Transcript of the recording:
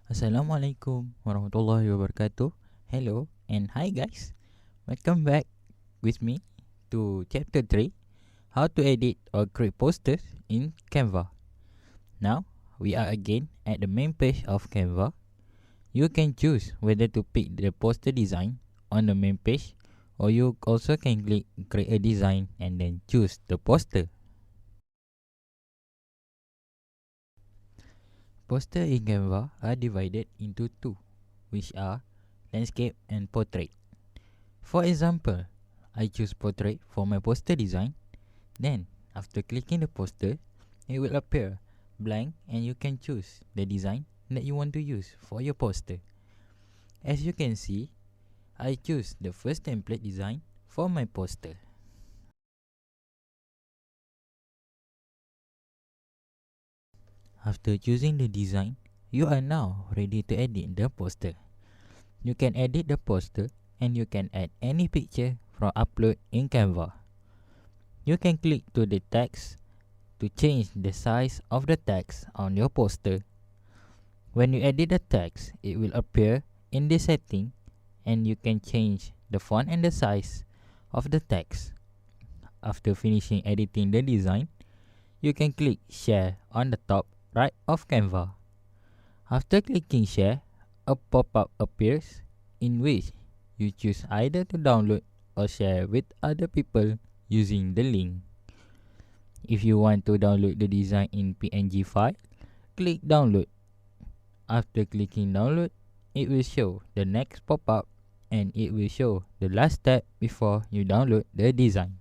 Assalamualaikum warahmatullahi wabarakatuh. Hello and hi guys. Welcome back with me to chapter 3, how to edit or create posters in Canva. Now, we are again at the main page of Canva. You can choose whether to pick the poster design on the main page, or you also can click create a design and then choose the poster. Poster in Canva are divided into two, which are landscape and portrait. For example, I choose portrait for my poster design. Then, after clicking the poster, it will appear blank and you can choose the design that you want to use for your poster. As you can see, I choose the first template design for my poster. After choosing the design, you are now ready to edit the poster. You can edit the poster and you can add any picture from upload in Canva. You can click to the text to change the size of the text on your poster. When you edit the text, it will appear in the setting and you can change the font and the size of the text. After finishing editing the design, you can click share on the top right of Canva. After clicking share, a pop-up appears in which you choose either to download or share with other people using the link. If you want to download the design in PNG file, click download. After clicking download, it will show the next pop-up and it will show the last step before you download the design.